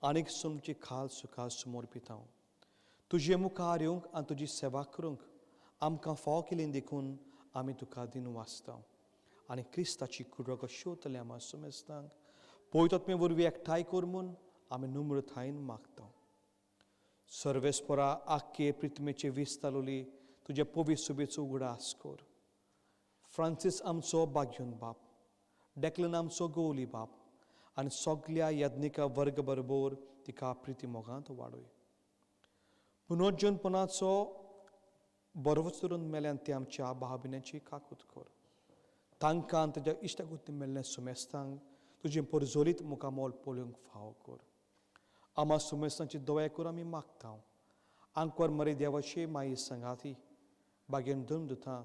[SPEAKER 2] आनीक तुमची खाल सुखाल समर्पिता तुजे मुखार येवंक आनी तुजी सेवा करूंक आमकां फाव केलें देखून आमी तुका दिन वाचता आनी क्रिस्ताची कुडरगत शेवतले आमी समेस्तांक पवित्रात्मे वरवीं एकठांय कर म्हूण आमी नम्रतायेन मागता सर्वेस्परा आख्खे पृथ्वीचे विस्तारलोली तुझ्या पवित्र सुबेचो उगडास कर. फ्रांसीस आमचो बाग्योन बाप, डेक्लन आमचो गोवली बाप आनी सगल्या यज्ञिका वर्ग बरोबर तिका प्रिती मोगांत वाडय. पुनर्जन्मपणाचो बरोवच करून मेल्यान ते आमच्या भावभिण्याची काकूत कर. तांकां तुज्या इश्टागुती मेल्ल्या सुमेस्तांक तुजें परजोलीत मुखामोल पळोवंक फाव कर. आमा सुमेस्तांची दोळे कर आमी मागता. आंकवर मरे देवाचे माई संगाती बागेन धन दुतां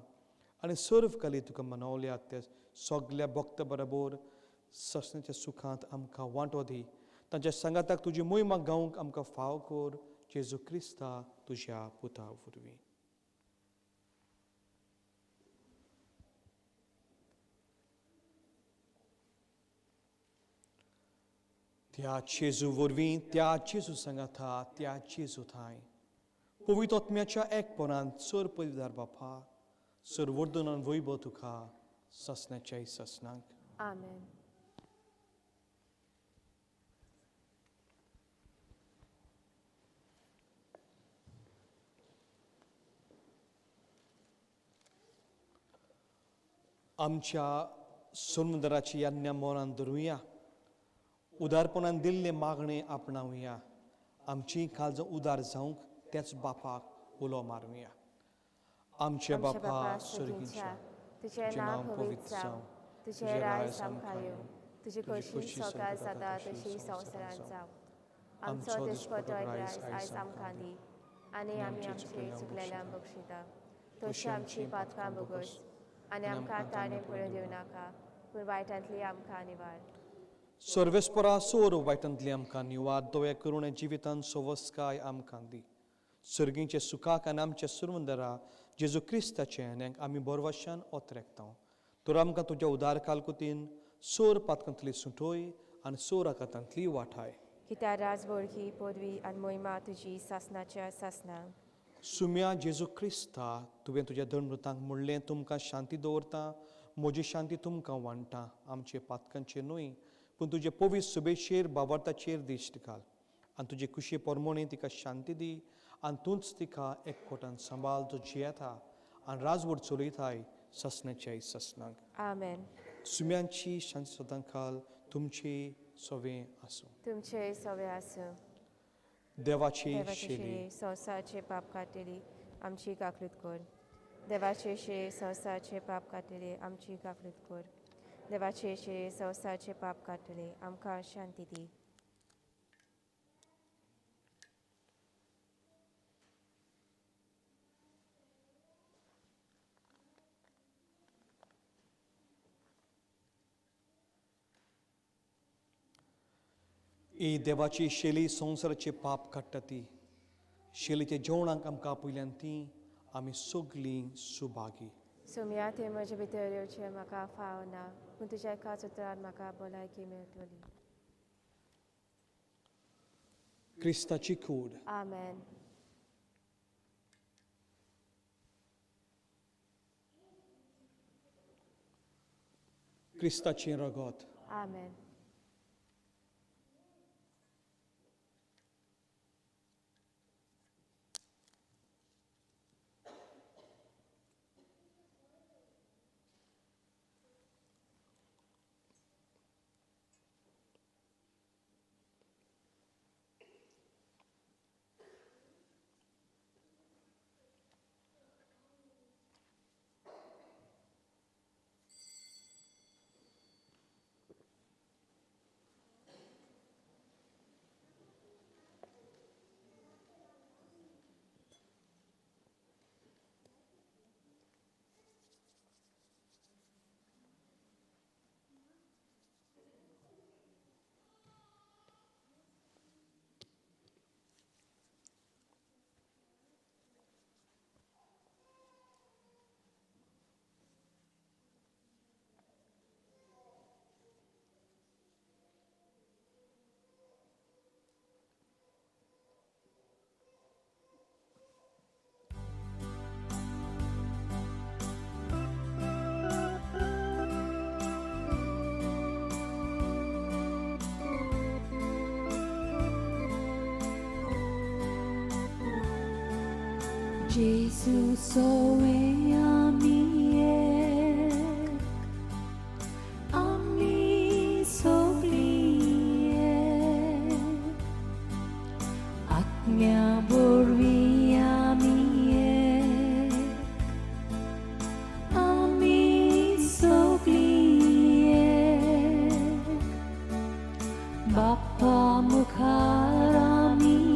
[SPEAKER 2] आनी सर्व कली तुका मनवल्यात ते सगल्या भक्त बरोबर ससण्याच्या सुखांत आमकां वांटो दी. तांच्या संगाताक तुजी मोहिमा गावंक आमकां फाव कर. जेजू क्रिस्ता तुज्या पुता वरवीं. त्या जेजू वरवीं, त्या जेजू संगाता, त्या जेजू थंय पवित्र आत्म्याच्या एकपणांत सर पवित्र बापा, सर वर्धनान वैभव तुका ससण्याच्या ससनांक.
[SPEAKER 3] आमेन.
[SPEAKER 2] आमच्या सुंदराची याज्ञा मोरान धरुया. उदारपणान दिल्ले मागणे आपणावया. आमची काळजां उदार जावंक त्याच बापाक उलो मारूया. आमचे बापा सुर्गीच्या,
[SPEAKER 3] तुझें नांव पवित्र जावं, तुझें राय सामका येवं, तुजी कशी सकाळ जाता तशी संवसारांत जावं. आमचो दिसपतो आयज आमकां दी आनी आमी आमचे चुकलेल्यांक बक्षिता. तशी आमची पातकां बोगस आनी आमकां ताणें पळय दिवं नाका, पूण वायटांतली आमकां निवार.
[SPEAKER 2] सर्वेस्परा सोर वायटांतली आमकां निवार. दोळे करुणे जिवितांत सवस्काय आमकां दी. सर्गीचे सुखाक आनी आमच्या सुरवंदरा जेजू क्रिस्ताचे आनीक आमी बोरवाशान ओतरेकता. तर आमकां तुज्या उदार कालकुतीन सोर पातकांतली सुटोय आनी सोर आकांतांतली वाठाय.
[SPEAKER 3] कित्या राजवळखी पदवी आनी मोहिमा तुजी सासनाच्या सासनांक.
[SPEAKER 2] सुम्या जेजू क्रिस्ता, तुवें तुज्या धर्मृतांक म्हणलें तुमकां शांती दवरता, म्हजी शांती तुमकां वांटा. आमचे पातकांचेर न्हय पूण तुजे पवित्र सुबेचेर बाबार्ताचेर दिश्ट घाल आनी तुजे कुशी परमोणी तिका शांती दी आनी तूंच तिका एकवटान सांबाळ. तो जियेता आनी राजवट चलयताय ससण्याच्या ससनांक.
[SPEAKER 3] आमेन.
[SPEAKER 2] सुम्यांची शांती सदांकाल तुमचे सवें आसूं.
[SPEAKER 3] तुमचे सवे आसूं.
[SPEAKER 2] देवाची
[SPEAKER 3] देवाचे
[SPEAKER 2] शेली
[SPEAKER 3] संवसाराचे पाप काटेली आमची काकलूत कर. देवाचे शिरे संवसाराचे पाप काटेले आमची काकलूत कर. देवाचे शिरे संवसाराचे पाप काटेले आमकां शांती दी.
[SPEAKER 2] ही देवाची शेली संवसाराचे पाप काडटा ती. शेलीच्या जेवणाक आमकां पयल्यान ती आमी सगलीं सुभागी.
[SPEAKER 3] सुम्या ते म्हजे भितर येवचे म्हाका फाव ना, पूण तुज्या एकाच उतरान म्हाका भलायकी मेळटली.
[SPEAKER 2] क्रिस्ताची कूड.
[SPEAKER 3] आमेन.
[SPEAKER 2] क्रिस्ताचें रगत.
[SPEAKER 3] आमेन.
[SPEAKER 1] 예수 소외함이에 아미 속리에 악냐 볼위함이에 아미 속리에 바파 무카라미에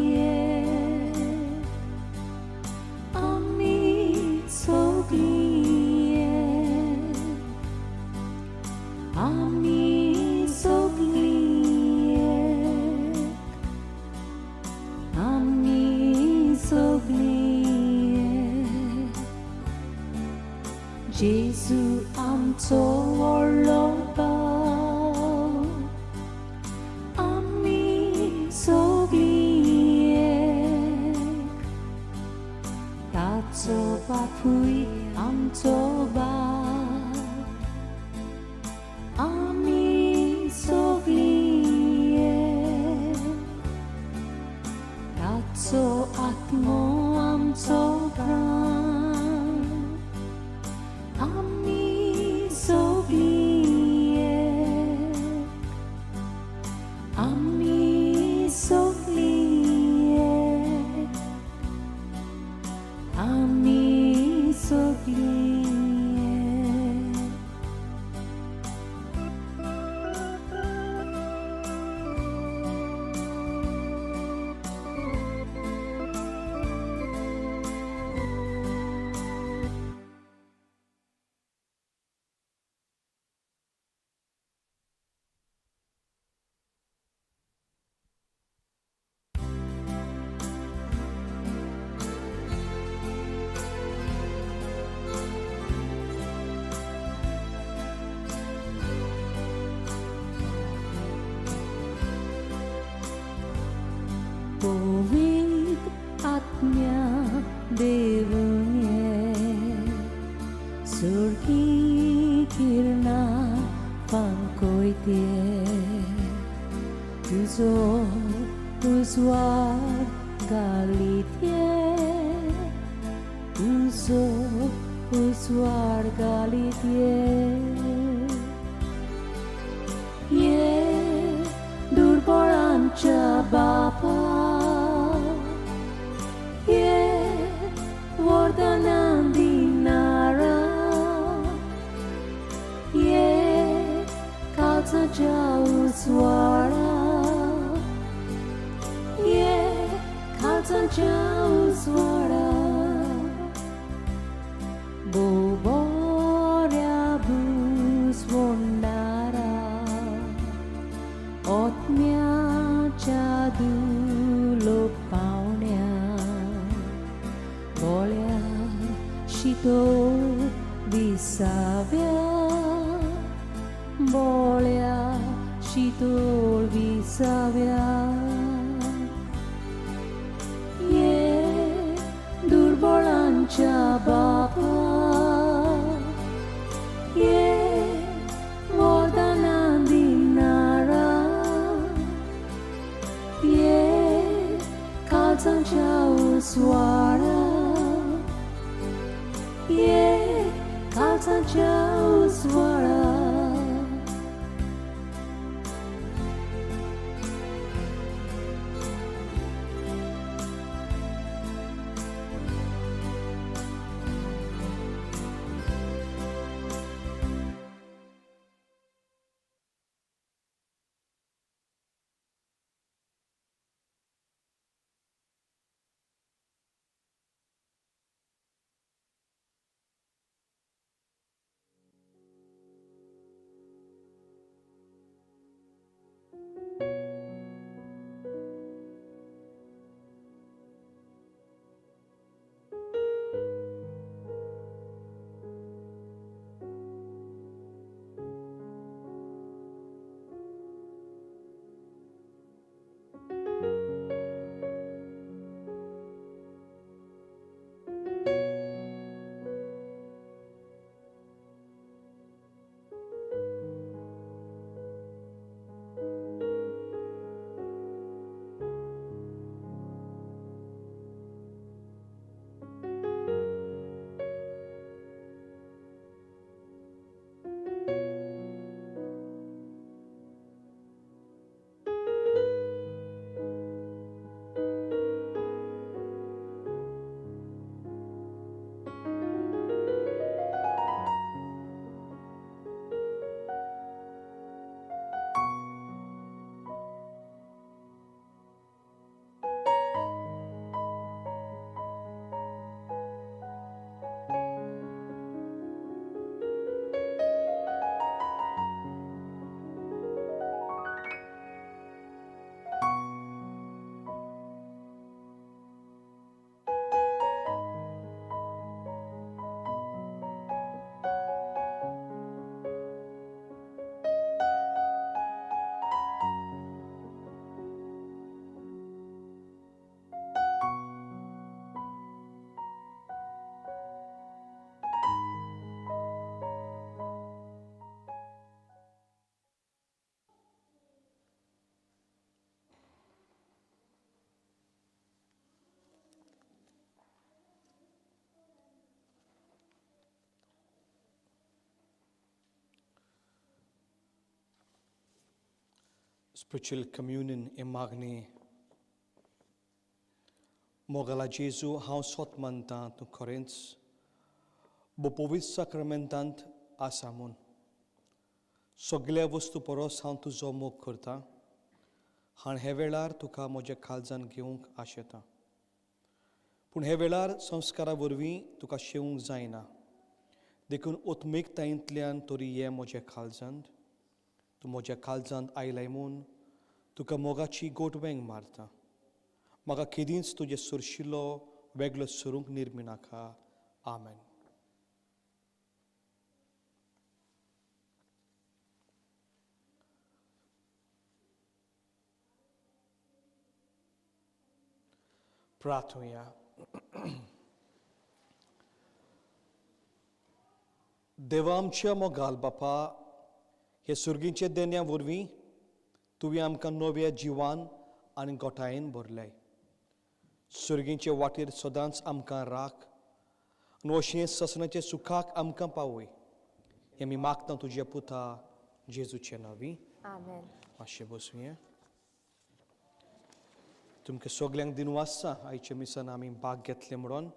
[SPEAKER 1] 아미 속리에 아미 속리에 아미 속리에 예수 암초 올라가 아미 속리에 다쳐봐 부이 암초봐 아미 속리에 다쳐 아트모 암초가 아미 속리에 아미 속리에 아미 속리에 Bowing atnya devunye surgi kirna pankoite tuzo uzwar galitie tuzo uzwar galitie ye durborancha bapa Vordanandinara Ye Kalsa Jauswara Ye Kalsa Jauswara Boborya Buswondara Otmya Chadu Paunya Bolya Shito Visavya Bolya Shito Visavya Ye Durborancha Bapa Ye Vordanandinara Ye Kalsa Jauswara Ye Kalsa Jauswara
[SPEAKER 2] spiritual communion emagni mogala Jesu haus sotmanta tu Corinth bo povis sacramentant asamun soglia वस्तू poros हांव तुजो मोग करता हाण हे वेळार तुका म्हजे काळजान घेवंक आशेता पूण हे वेळार संस्कारा वरवीं तुका शेवंक जायना देखून ओत्मीकतायेंतल्यान तरी ये म्हजे काळजांत तूं म्हज्या काळजांत आयलाय म्हूण तुका मोगाची गोटवेंग मारता म्हाका केदींच तुजे सुरशिल्लो वेगळो सुरूंक निर्मी नाका आमेन प्रार्थुया देवा आमच्या मोगाल बापा हे सुर्गीचे देण्या वरवीं तुवें आमकां नव्या जिवान आनी गोठायेन भरलें सुर्गीचे वाटेर सदांच आमकां राख आनी अशें ससनाचे सुखाक आमकां पावय हें आमी मागता तुज्या पुता जेजूचे नांवी
[SPEAKER 3] आमेन
[SPEAKER 2] मातशें बसूया तुमकां सगल्यांक दिनवासा आयच्या मिसान आमी भाग घेतले म्हणून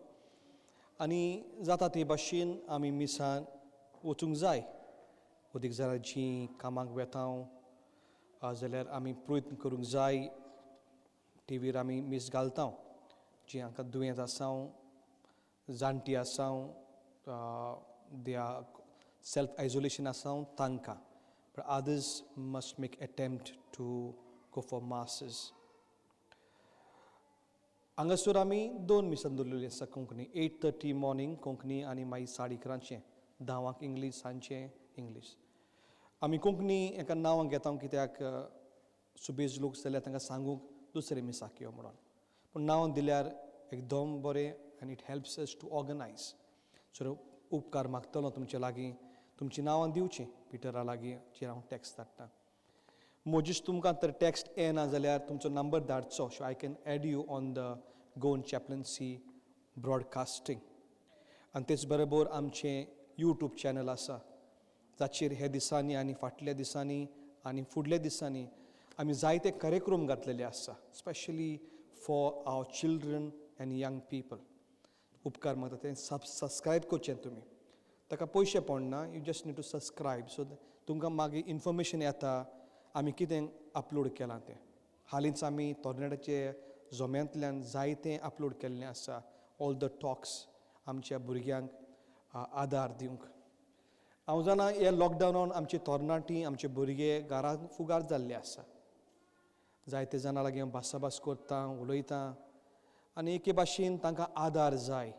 [SPEAKER 2] आनी जाता ते भाशेन आमी मिसान वचूंक जाय ओदीक जाल्यार जीं कामाक वेताव जाल्यार आमी प्रयत्न करूंक जाय टीव्हीर आमी मीस घालता जीं हांकां दुयेंत आसाव जाणटी आसाव दे आर सेल्फ आयसोलेशन आसाव तांकां but others must make attempt to go for masses हांगासर आमी 2 मिसान दवरलेलीं आसा कोंकणी 8:30 मॉर्निंग कोंकणी आनी मागीर 11:30 10 इंग्लीश सांजचें इंग्लीश आमी कोंकणी हेका नांवां घेता कित्याक सुबेज लोक जाल्यार तांकां सांगूंक दुसरे मिसाक यो म्हणून पूण नांव दिल्यार एकदम बरें आनी it helps us to organise so उपकार मागतलो तुमचे लागीं तुमचीं नांवां दिवचीं पिटरा लागीं जें हांव टॅक्स्ट धाडटां मोजीस तुमकां तर टॅक्स्ट येना जाल्यार तुमचो नंबर धाडचो so I can add you on the Goan chaplaincy broadcasting आनी तेच बरोबर आमचें यूट्यूब चॅनल आसा जाचेर हे दिसांनी आनी फाटल्या दिसांनी आनी फुडल्या दिसांनी आमी जायते कार्यक्रम घातलेले आसा specially for our children and young people उपकार मागता तें सबस्क्रायब करचें तुमी ताका पयशे पडना you just need to subscribe so तुमकां मागीर इन्फॉर्मेशन येता आमी कितें अपलोड केलां तें हालींच आमी तरणाट्याचे जोम्यांतल्यान जायतें अपलोड केल्लें आसा ऑल द टॉक्स आमच्या भुरग्यांक आदार दिवंक हांव जाणा हे लॉकडावनान आमची तरणाटीं आमचे भुरगे घरांत फुगार जाल्ले आसा जायते जाणां लागीं हांव भासाभास करतां उलयतां आनी एके भाशेन तांकां आदार जाय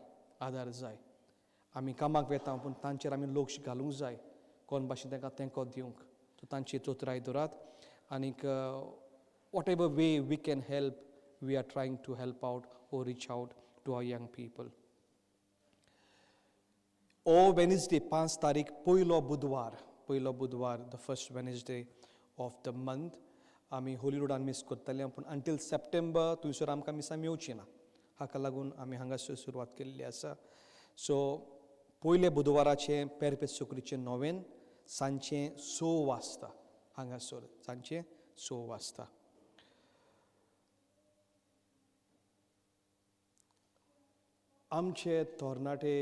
[SPEAKER 2] आमी कामाक वेता पूण तांचेर आमी लक्ष घालूंक जाय कोण भाशेन तांकां तेंको दिवंक सो तांची चोत्राय दवरात आनीक whatever way we can help we are trying to help out or reach out to our young people. O Wednesday, 5 तारीख पयलो बुधवार the first Wednesday of the month आमी होली रोडान मिस करतले पूण अंटील सप्टेंबर थंयसर आमकां मिसां मेवची ना हाका लागून आमी हांगासर सुरवात केल्ली आसा सो पयले बुधवाराचे पेरपेस सुक्रीचे 9 सांजचे 6 वाजता हांगासर सांजचे 6 वाजता आमचे तरणाटे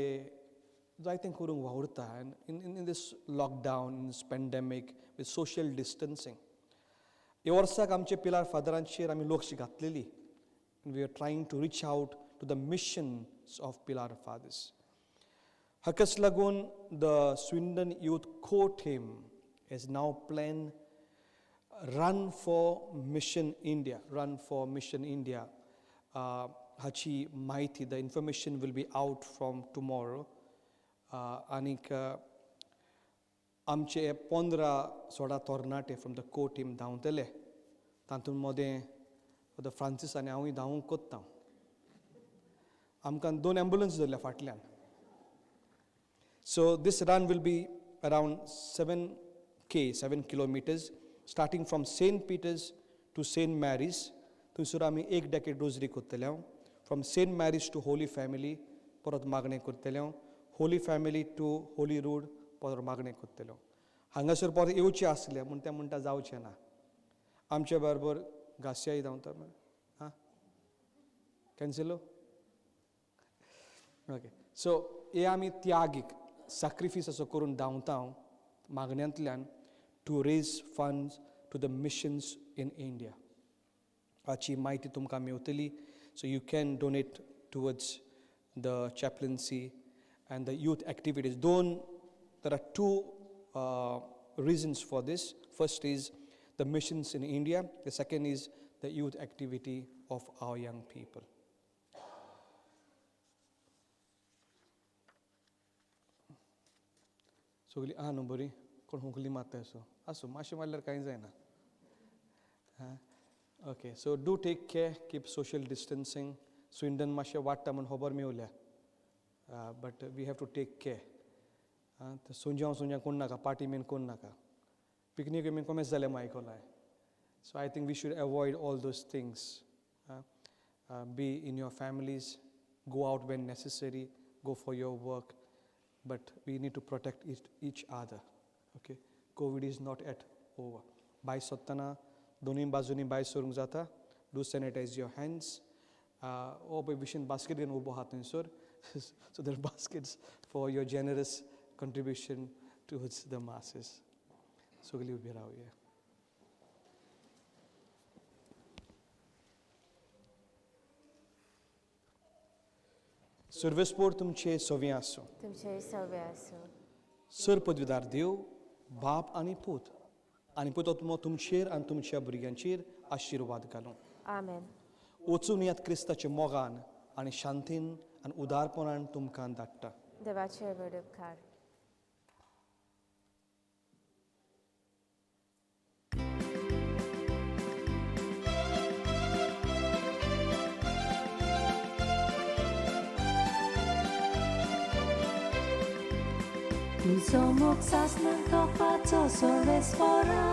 [SPEAKER 2] जायतें करूंक वावुरता in this lockdown in this pandemic with social distancing ह्या वर्साक आमचे पिलार फादरांचेर आमी लक्ष घातलेली we are trying to reach out to the missions of Pilar fathers हाकाच लागून the Swindon youth core team has now plan run for mission India हाची माहिती the information will be out from tomorrow आनीक आमचे 15-16 तरणाटे फ्रॉम द को टीम धांवतले तातूंत मदें द फ्रांसीस आनी हांवूय धांवूंक कोत्ता आमकां 2 एम्बुलन्स धरल्या फाटल्यान so this run will be around 7 kilometers starting from Saint Peter's to Saint Mary's थंयसर आमी 1 डेकेड रोजरी करतले from Saint Mary's to Holy Family परत मागणें करतले Holy Family to Holy Road परत मागणें करतले हांगासर परत येवचें आसलें म्हूण तें म्हणटा जावचें ना आमच्या बरोबर घास्याय धांवता मरे हां कॅन्सिलो ओके सो हे आमी त्यागीक सॅक्रिफीस असो करून धांवता मागण्यांतल्यान to raise funds to the missions in India हाची म्हायती तुमकां मेवतली so you can donate towards the chaplaincy and the youth activities. There are two reasons for this. First is the missions in India. The second is the youth activity of our young people. So, nobody kon hungli mata so. Aso, mashe mallar kain zaina. Okay, so do take care. Keep social distancing. Swindon mashe watta man hobar me ulya. But we have to take care. Sunja kon naka, party men kon naka. Picnic men komes zale mai kolai. So I think we should avoid all those things. Be in your families, go out when necessary, go for your work. But we need to protect each other. Okay? COVID is not yet over. Bai sottana, donin bazuni bai sorung jata. Do sanitize your hands. By vision basket gan ubo hatin sir. So there are baskets for your generous contribution towards the masses. So will you be around here? Servespor तुमचे सोवे आसो.
[SPEAKER 3] तुमचे सवे आसूं.
[SPEAKER 2] Sir पदवीदार देव, बाप आणि पूत आत्मो तुमचेर आणि तुमच्या भुरग्यांचेर आशीर्वाद घालूं.
[SPEAKER 3] आमेन.
[SPEAKER 2] वचून यात क्रिस्ताचे मोगान आणि शांतीन आणि उदारपणान तुमकां धाडटा.
[SPEAKER 3] देवाचे बड उपकार.
[SPEAKER 1] Tuzo moksas ng topato sorvespora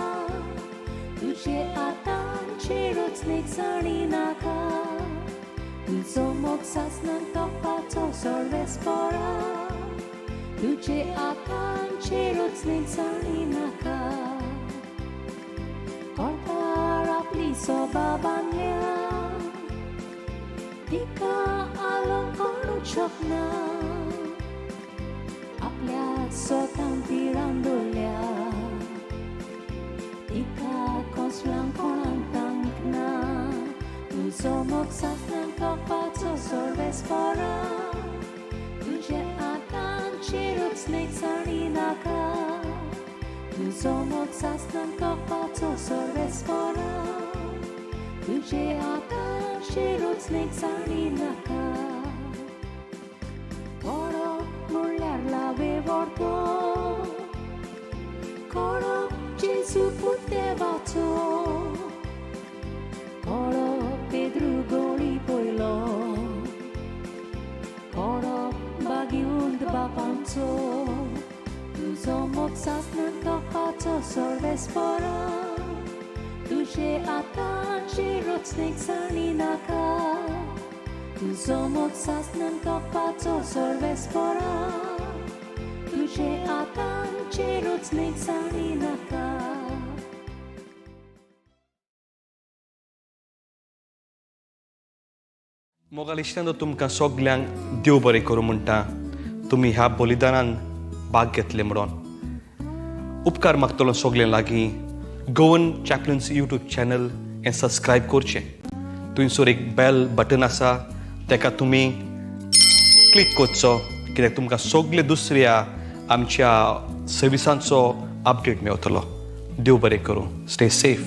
[SPEAKER 1] Tuझे आतांची रुचनीक जाणी नाका Tuzo moksas ng topato sorvespora Tuझे आतांची रुचनीक जाणी नाका Kortar आपली सोबा बांधल्या तिका आलोन कोणूच शकना आपल्या स्वतांक ती रांदोल्या तिका कसलां कोणाक तांकना तुजो मोग सासणां तोपाचो सोर्वेस्परा तुझे आतांची रुचणेक जाणी नाका तुजो मोग सासणां तोपाचो सोर्वेस्परा तुझे आतांची रुचणेक जाणी नाका Vorto Coro Gesù putevato Coro Pedro Goli Poilo Coro Bagiund Bapanzo Tuzo moksas nan topato sorvespora Tuže atanci rocnik saninaka Tuzo moksas nan topato sorvespora तुझे आतांची रुचणीक जाणी नाका
[SPEAKER 2] मोगालिश्तान तुमकां सगल्यांक देव बरें करूं म्हणटा तुमी ह्या बलिदानान भाग घेतले म्हणून उपकार मागतलो सगळ्यां लागीं गोवन चॅप्लन्स यूट्यूब चॅनल हें सबस्क्रायब करचें थंयसर एक बेल बटन आसा तेका तुमी क्लिक करचो कित्याक तुमकां सगळे दुसऱ्या आमच्या सर्विसांचो अपडेट मेळटलो देव बरें करूं स्टे सेफ